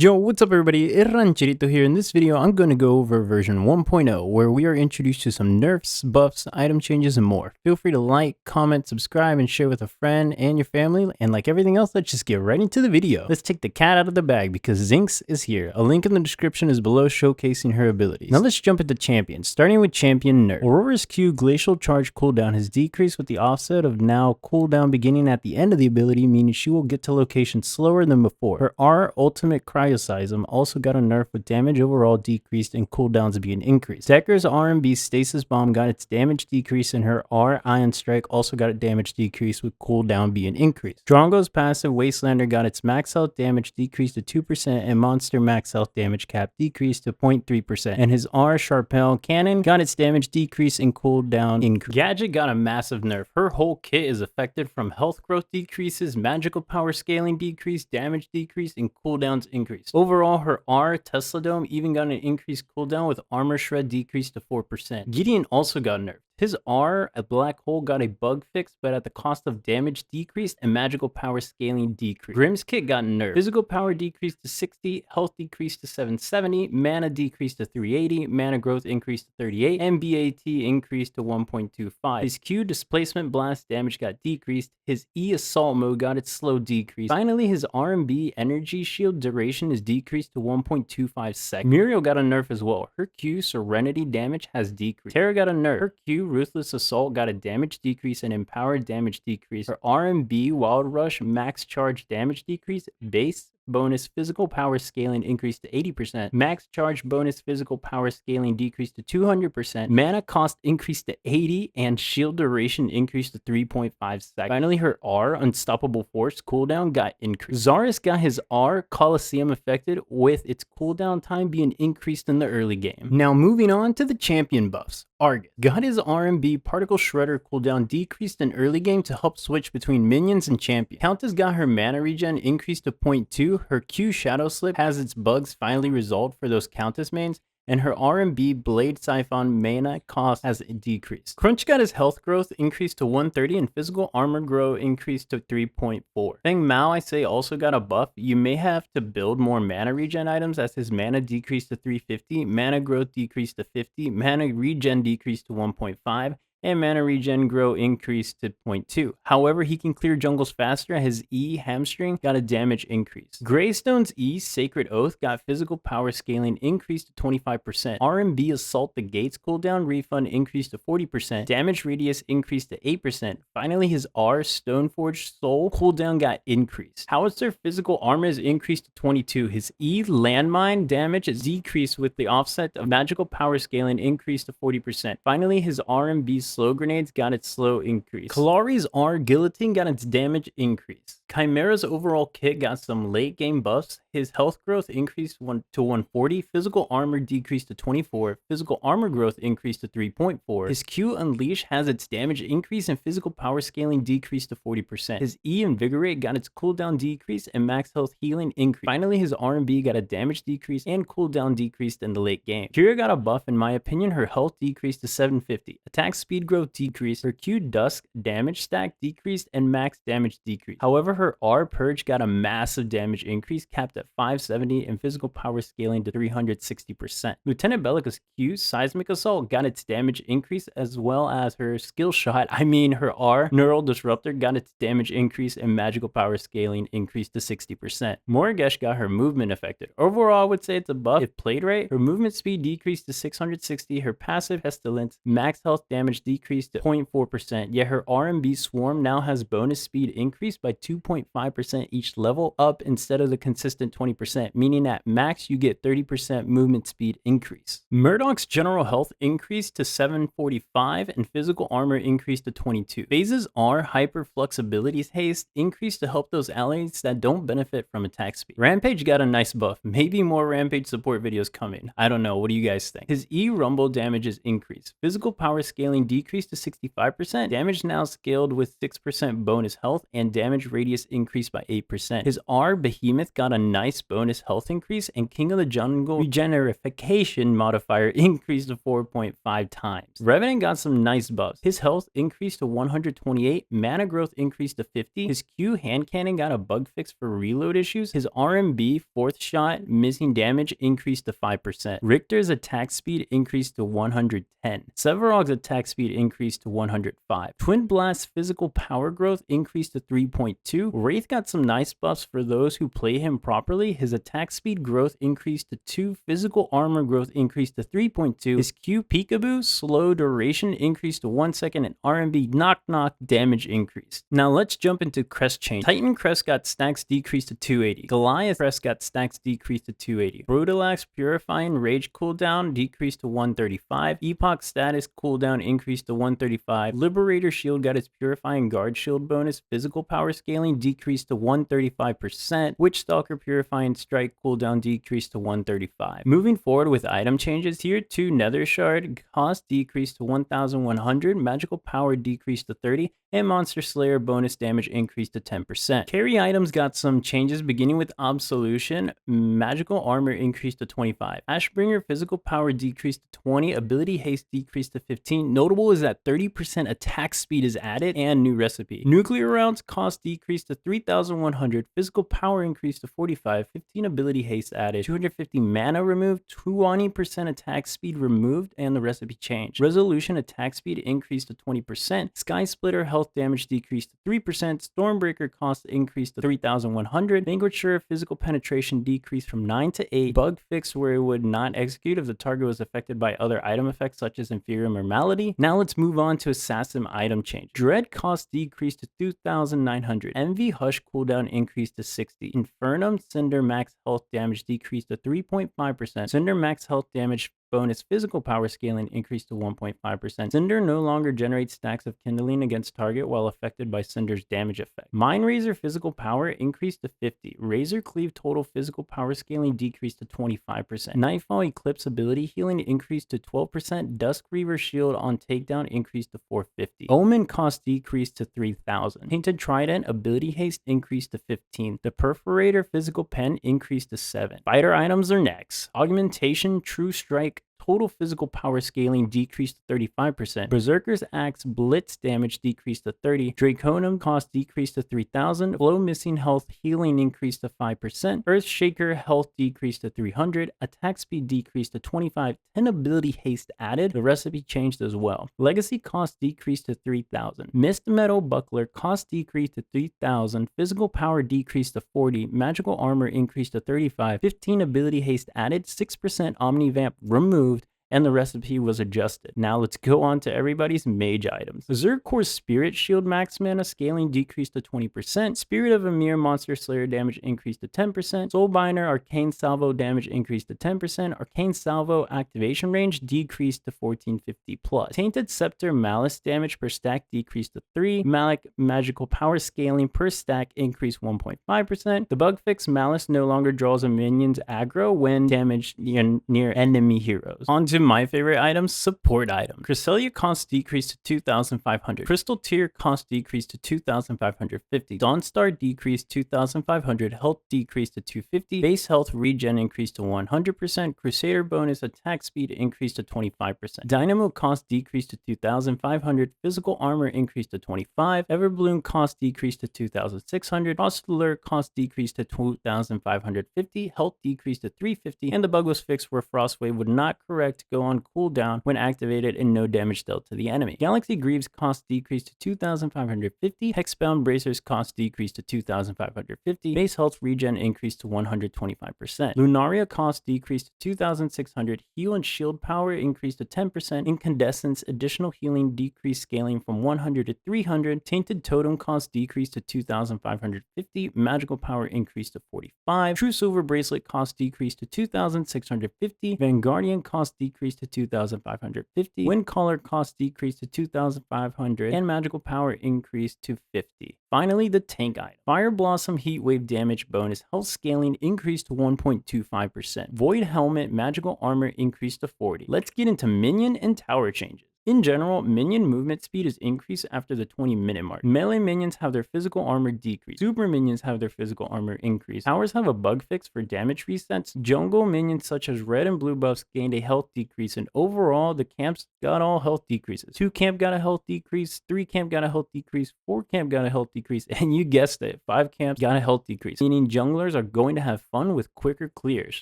Yo, what's up everybody, it's Rancherito here. In this video, I'm going to go over version 1.0, where we are introduced to some nerfs, buffs, item changes, and more. Feel free to like, comment, subscribe, and share with a friend and your family. And like everything else, let's just get right into the video. Let's take the cat out of the bag because Zink is here. A link in the description is below showcasing her abilities. Now let's jump into champions, starting with champion Nerf. Aurora's Q Glacial Charge cooldown has decreased with the offset of now cooldown beginning at the end of the ability, meaning she will get to locations slower than before. Her R Ultimate Cryoseism also got a nerf with damage overall decreased and cooldowns being increased. Dekker's R&B Stasis Bomb got its damage decrease, and her R Ion Strike also got a damage decrease with cooldown being increased. Drongo's passive Wastelander got its max health damage decreased to 2% and monster max health damage cap decreased to 0.3%. And his R Sharpel Cannon got its damage decrease and cooldown increase. Gadget got a massive nerf. Her whole kit is affected from health growth decreases, magical power scaling decrease, damage decrease, and cooldowns increase. Overall, her R Tesla Dome even got an increased cooldown with armor shred decreased to 4%. Gideon also got nerfed. His R, a black hole, got a bug fix, but at the cost of damage decreased and magical power scaling decreased. Grimm's kit got nerfed. Physical power decreased to 60, health decreased to 770, mana decreased to 380, mana growth increased to 38, and BAT increased to 1.25. His Q Displacement Blast damage got decreased. His E Assault Mode got its slow decrease. Finally, his R&B Energy Shield duration is decreased to 1.25 seconds. Muriel got a nerf as well. Her Q Serenity damage has decreased. Terra got a nerf. Her Q Ruthless Assault got a damage decrease and empowered damage decrease. Her R&B Wild Rush max charge damage decrease, base bonus physical power scaling increased to 80%, max charge bonus physical power scaling decreased to 200%, mana cost increased to 80, and shield duration increased to 3.5 seconds. Finally, her R Unstoppable Force cooldown got increased. Zarus got his R Coliseum affected, with its cooldown time being increased in the early game. Now moving on to the champion buffs. Argus got his R&B Particle Shredder cooldown decreased in early game to help switch between minions and champions. Countess got her mana regen increased to 0.2, her Q Shadow Slip has its bugs finally resolved for those Countess mains, and her R&B Blade Siphon mana cost has decreased. Crunch got his health growth increased to 130 and physical armor grow increased to 3.4. Feng Mao, I say, also got a buff. You may have to build more mana regen items as his mana decreased to 350, mana growth decreased to 50, mana regen decreased to 1.5, and mana regen grow increased to 0.2. However, he can clear jungles faster. His E Hamstring got a damage increase. Greystone's E Sacred Oath got physical power scaling increased to 25%. R&B Assault the Gates cooldown refund increased to 40%. Damage radius increased to 8%. Finally, his R Stoneforge Soul cooldown got increased. Howitzer physical armor is increased to 22. His E Landmine damage is decreased with the offset of magical power scaling increased to 40%. Finally, his R&B Slow Grenades got its slow increase. Kalari's R Guillotine got its damage increase. Chimera's overall kit got some late game buffs. His health growth increased to 140, physical armor decreased to 24, physical armor growth increased to 3.4. His Q Unleash has its damage increase and physical power scaling decreased to 40%. His E Invigorate got its cooldown decrease and max health healing increase. Finally, his R&B got a damage decrease and cooldown decreased in the late game. Kira got a buff. In my opinion, her health decreased to 750. Attack speed growth decreased, her Q Dusk damage stack decreased, and max damage decreased. However, her R Purge got a massive damage increase capped at 570 and physical power scaling to 360%. Lieutenant Bellica's Q Seismic Assault got its damage increase, as well as her skill shot, her R Neural Disruptor got its damage increase and magical power scaling increased to 60%. Morgesh got her movement affected. Overall, I would say it's a buff if played right. Her movement speed decreased to 660, her passive Pestilence max health damage decreased to 0.4%, yet her R&B Swarm now has bonus speed increased by 2.5% each level up instead of the consistent 20%, meaning at max you get 30% movement speed increase. Murdoch's general health increased to 745 and physical armor increased to 22. Phase's R Hyperflux Abilities Haste increased to help those allies that don't benefit from attack speed. Rampage got a nice buff. Maybe more Rampage support videos coming. I don't know. What do you guys think? His E Rumble damage is increased. Physical power scaling decreased decreased to 65%. Damage now scaled with 6% bonus health, and damage radius increased by 8%. His R, Behemoth, got a nice bonus health increase, and King of the Jungle regenerification modifier increased to 4.5 times. Revenant got some nice buffs. His health increased to 128, mana growth increased to 50, his Q hand cannon got a bug fix for reload issues, his RMB 4th shot missing damage increased to 5%. Richter's attack speed increased to 110. Sevarog's attack speed increased to 105. Twin Blast's physical power growth increased to 3.2. Wraith got some nice buffs for those who play him properly. His attack speed growth increased to 2, physical armor growth increased to 3.2, his Q Peekaboo slow duration increased to 1 second, and RMB knock knock damage increased. Now let's jump into Crest Changes. Titan Crest got stacks decreased to 280. Goliath Crest got stacks decreased to 280. Brutalax Purifying Rage cooldown decreased to 135. Epoch status cooldown increased to 135. Liberator Shield got its Purifying Guard Shield bonus. Physical power scaling decreased to 135%. Witchstalker Purifying Strike cooldown decreased to 135. Moving forward with item changes, Tier 2 Nether Shard cost decreased to 1,100. Magical power decreased to 30. And Monster Slayer bonus damage increased to 10%. Carry items got some changes, beginning with Absolution. Magical armor increased to 25. Ashbringer physical power decreased to 20. Ability haste decreased to 15. Notable is that 30% attack speed is added, and new recipe. Nuclear rounds cost decreased to 3,100. Physical power increased to 45. 15 ability haste added. 250 mana removed. 20% attack speed removed, and the recipe changed. Resolution attack speed increased to 20%. Sky Splitter health damage decreased to 3%. Stormbreaker cost increased to 3,100. Vanquisher physical penetration decreased from 9 to 8. Bug fix where it would not execute if the target was affected by other item effects such as Inferior Normality. Now let's move on to Assassin item change. Dread cost decreased to 2,900. Envy Hush cooldown increased to 60. Infernum Cinder max health damage decreased to 3.5%. Cinder max health damage bonus physical power scaling increased to 1.5%. Cinder no longer generates stacks of kindling against target while affected by Cinder's damage effect. Mind Razor physical power increased to 50. Razor Cleave total physical power scaling decreased to 25%. Nightfall Eclipse ability healing increased to 12%. Dusk Reaver shield on takedown increased to 450. Omen cost decreased to 3,000. Tainted Trident ability haste increased to 15. The Perforator physical pen increased to 7. Fighter items are next. Augmentation True Strike total physical power scaling decreased to 35%. Berserker's Axe blitz damage decreased to 30. Draconum cost decreased to 3,000. Flow missing health healing increased to 5%. Earthshaker health decreased to 300. Attack speed decreased to 25. 10 ability haste added. The recipe changed as well. Legacy cost decreased to 3,000. Mist Metal Buckler cost decreased to 3,000. Physical power decreased to 40. Magical armor increased to 35. 15 ability haste added. 6% Omnivamp removed, and the recipe was adjusted. Now let's go on to everybody's mage items. Zerkor's Spirit Shield max mana scaling decreased to 20%. Spirit of Emir Monster Slayer damage increased to 10%. Soulbinder Arcane Salvo damage increased to 10%. Arcane Salvo activation range decreased to 1450 plus. Tainted Scepter Malice damage per stack decreased to 3. Malik magical power scaling per stack increased 1.5%. The bug fix Malice no longer draws a minion's aggro when damaged near enemy heroes. On to my favorite items, support items. Cresselia cost decreased to 2,500. Crystal Tier cost decreased to 2,550. Dawnstar decreased 2,500. Health decreased to 250. Base health regen increased to 100%. Crusader bonus attack speed increased to 25%. Dynamo cost decreased to 2,500. Physical armor increased to 25. Everbloom cost decreased to 2,600. Frostler cost decreased to 2,550. Health decreased to 350. And the bug was fixed where Frostwave would not correct go on cooldown when activated and no damage dealt to the enemy. Galaxy Greaves cost decreased to 2,550. Hexbound Bracers cost decreased to 2,550. Base health regen increased to 125%. Lunaria cost decreased to 2,600. Heal and shield power increased to 10%. Incandescence additional healing decreased scaling from 100 to 300. Tainted Totem cost decreased to 2,550. Magical power increased to 45. True Silver Bracelet cost decreased to 2,650. Vanguardian cost decreased to 2,550. Windcaller cost decreased to 2,500, and magical power increased to 50. Finally, the tank item. Fire Blossom Heatwave damage bonus health scaling increased to 1.25%. Void Helmet magical armor increased to 40. Let's get into minion and tower changes. In general, minion movement speed is increased after the 20-minute mark. Melee minions have their physical armor decreased. Super minions have their physical armor increased. Towers have a bug fix for damage resets. Jungle minions such as red and blue buffs gained a health decrease, and overall, the camps got all health decreases. 2 camp got a health decrease, 3 camp got a health decrease, 4 camp got a health decrease, and you guessed it, 5 camps got a health decrease, meaning junglers are going to have fun with quicker clears.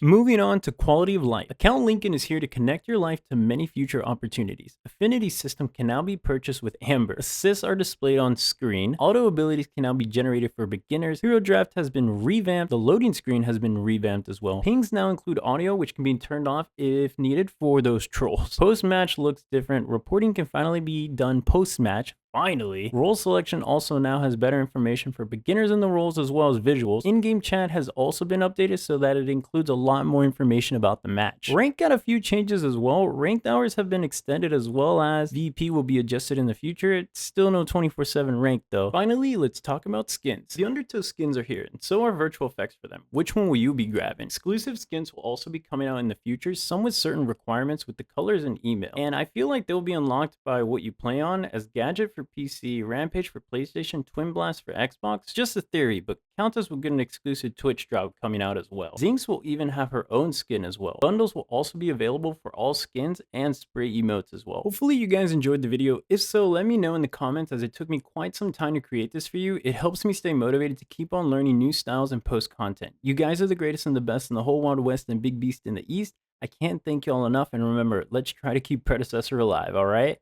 Moving on to quality of life. Account Lincoln is here to connect your life to many future opportunities. Affinity system can now be purchased with Amber. Assists are displayed on screen. Auto abilities can now be generated for beginners. Hero draft has been revamped. The loading screen has been revamped as well. Pings now include audio, which can be turned off if needed for those trolls. Post-match looks different. Reporting can finally be done post-match. Finally, role selection also now has better information for beginners in the roles as well as visuals. In-game chat has also been updated so that it includes a lot more information about the match. Rank got a few changes as well. Ranked hours have been extended as well as VP will be adjusted in the future. It's still no 24/7 rank though. Finally, let's talk about skins. The Undertow skins are here and so are virtual effects for them. Which one will you be grabbing? Exclusive skins will also be coming out in the future, some with certain requirements with the colors and email. And I feel like they'll be unlocked by what you play on, as Gadget for PC, Rampage for PlayStation, Twin Blast for Xbox. Just a theory, but Countess will get an exclusive Twitch drop coming out as well. Zinx will even have her own skin as well. Bundles will also be available for all skins and spray emotes as well. Hopefully you guys enjoyed the video. If so, let me know in the comments, as it took me quite some time to create this for you. It helps me stay motivated to keep on learning new styles and post content. You guys are the greatest and the best in the whole Wild West and Big Beast in the East. I can't thank y'all enough, and remember, let's try to keep Predecessor alive, alright?